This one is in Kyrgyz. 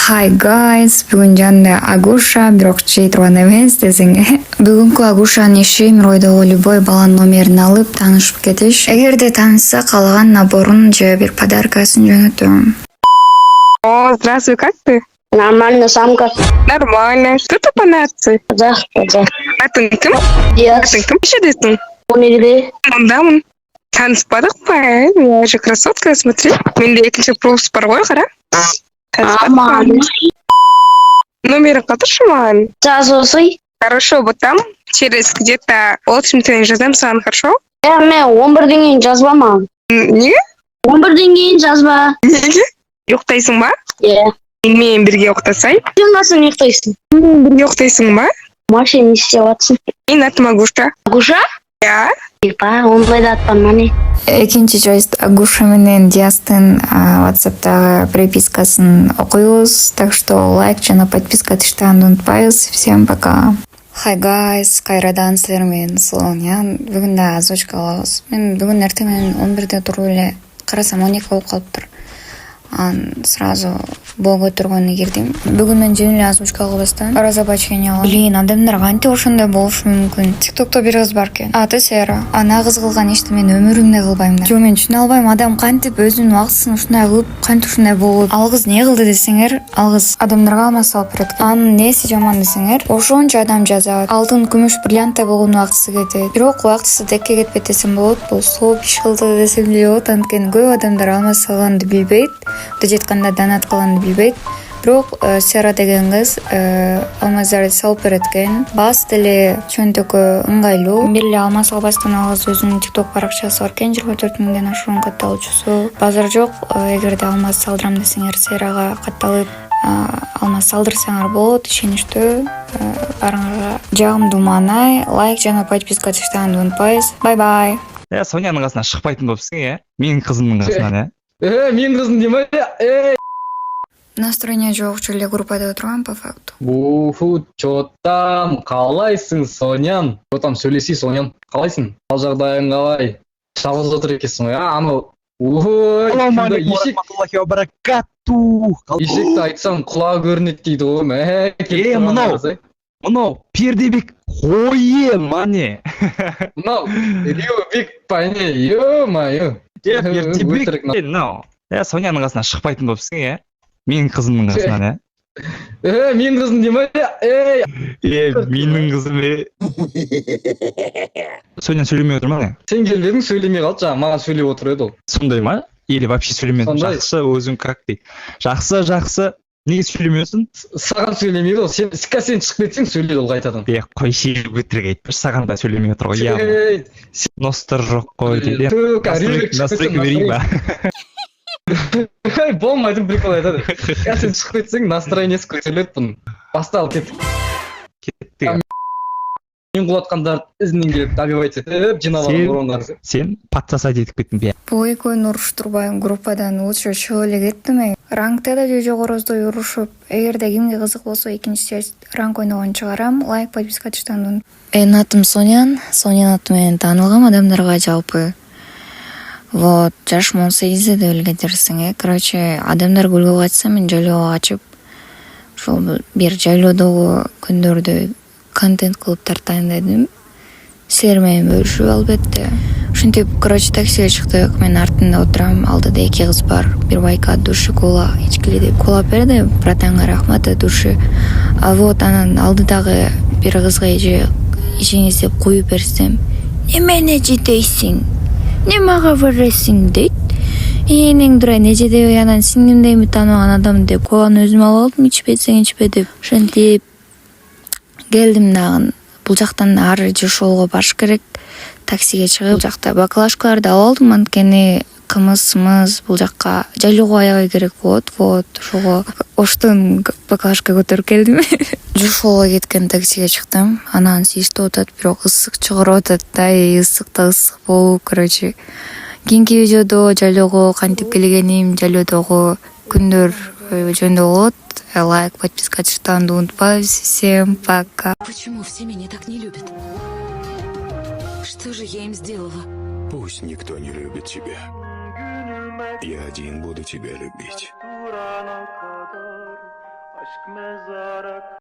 Hi guys, бүгін жанында Агуша, бирок чей турган эмес десең. Бүгүнкү Агушанын иши Миройдогу любой баланын номерин алып таанышып кетиш. Эгерде таанышса каалаган наборун же бир подаркасын жөнөтөм. О, здравствуй, как ты? Нормально, сам как? Нормально. Что ты по нации? Казах, казах. Атын ким? Yes. Атын ким ишедесиң? Унигде. Мындамын. Таныспадык ба? Я же красотка, смотри. Менде экинчи пропуск бар ғой, кара. Аман. Номерин катыршы маған. Жазосый. Хорошо, вот там через где-то 8 тен жазам саған, хорошо? Мен 11-ден кейін жазбама. Неге? 11-ден кейін жазба. Неге? Уктайсың ба? Мен менен бирге уктасай. Сен насың ұйықтайсың? Бирге уктайсың ба? Машина не істеп атсың? Менин атым Агуша. Агуша? Я. Ондай да атпан мане. Экинчи joyst Агуша менен Диастын WhatsApp'тагы припискасын окуйбуз. Так что лайк жана подписка тыштаганды унутпайбыз. Всем пока. Hi guys, кайрадан силер менен Соня. Бүгүн да озвучка алабыз. Мен бүгүн эртең менен 11-де туруп эле карасам 12 болуп калыптыр. Сразу бол көтөргөнү кирдим. Бүгүн мен жөн эле озвучка кылбастан разоблачение алам. Блин, адамдар кантип ошондой болушу мүмкүн? ТикТокто бир кыз бар экен. Аты Сера. Ана кыз кылган ишти мен өмүрүмдө кылбайм да. Жок, мен түшүнө албайм, адам кантип өзүнүн убактысын ушундай кылып, кантип ушундай болот. Ал кыз не кылды десеңер, ал кыз адамдарга алмаз салып берет. Анын неси жаман десеңер, ошончо адам жазат. Алтын, күмүш, бриллианттай болгон убактысы кетет. Бирок убактысы декке кетпет десем болот. Бул сооп иш кылды десем деле болот. Анткени көп адамдар алмаз салганды билбейт. Мындай айтканда донат кылганды билбейт. Бирок Сера деген кыз алмаздарды салып берет экен. Бас деле чөнтөккө ыңгайлуу. Бир эле алмаз албастан ал кыз өзүнүн TikTok баракчасы бар экен, 24 миңден ашуун катталуучусу. Базар жок. Эгерде алмаз салдырам десеңер, Серага катталып алмаз салдырсаңар болот, ишеничтүү. Барыңарга жагымдуу маанай, лайк жана подписка тыштаганды унутпайбыз. Бай-бай. Сонянын касынан шыкпайтын болупсуң, Менин кызымдын касынан, Менин кызым деме. Настроение жок, эле группада отурган по факту. Чо там, каалайсың, Сонян? Чо там сүйлөшүй, Сонян? Каалайсың? Ал жагдайың калай? Жалгыз отуруп экенсиң ғой. Аны ишикти айтсам кулаа көрүнөт дейди го. Мынау Пердебек кое мане. Мынау Риобек пане, ё-моё. Сонянын касынан шыкпайтын болупсуң, Менин кызымдын касынан, Менин кызым деме. Менин кызым. Сонян сүйлөмөй отурма, Сен келбедиң, сүйлөмөй калчы, мага сүйлөп отуруп эди ол. Сондай ма? Или вообще сүйлөмөдүм? Жакшы, өзүң как дейт. Жакшы. Неге сүйлөмөсүң? Саган сүйлөмөйт ол. Сен чыгып кетсең сүйлөйт ол кайтадан. Кой шеги көтүрүп айтпыш, саган да сүйлөмөй отур го. Ностор жок кой дейт. Настройка берейин ба? Болмайды, прикол айтады. Сен чыгып кетсең, настроениеси көтөрүлөт бунун. Баста ал кеттик. Мен кулаткандар изинен келип добивать этип, жинап алып орондар. Сен подсосать этип кеттиң бе? Бул экөөнү уруштурбайм, группадан лучше чыгып эле кеттим. Рангта да жогороздой урушуп, эгерде кимге кызык болсо экинчи ранг ойногон чыгарам. Лайк, подписка тыштаганды. Менин атым Сонян. Сонянын аты менен таанылгам адамдарга жалпы. Вот, жашым 18 деп эле кетирсиң, Короче, адамдар күлгө качса, мен жайлоого качып, ошол бир жайлоодогу күндөрдү контент кылып тартайын дедим. Силер менен бөлүшүп, албетте. Ушинтип, таксиге чыктык. Мен артында отурам. Алдыда 2 кыз бар. Бир байка души кола ичкиле деп колап берди. Братанга рахмат, души. Вот анан алдыдагы бир кызга ичиңиз деп коюп берсем, "Эмне жедейсиң? Не мага бересиң?" дейт. Энең дурай неже деп анан сиңдимдейми тааныбаган адам деп коланы өзүм алып алдым, ичпесең ичпе деп. Ошентип келдим дагы. Бул жактан ары жашоого баш керек. Таксиге чыгып, бул жакта баклажкаларды алып алдым, анткени кымыз бул жакка жайлоого аябай керек болот. Вот, ошого оштон баклажка көтөрүп келдим. Жушоого кеткен таксиге чыктым. Анан siiштеп атат, бирок ысык чыгарып атат да, ысык болуп, кийинки видеодо жайлоого кантип келгеним, жайлоодогу күндөр жөнүндө болот. Лайк, подписка тыштаганды унутпайбыз. Всем пока. Почему все меня так не любят? Что же я им сделала? Пусть никто не любит тебя. Я один буду тебя любить. aşk mezara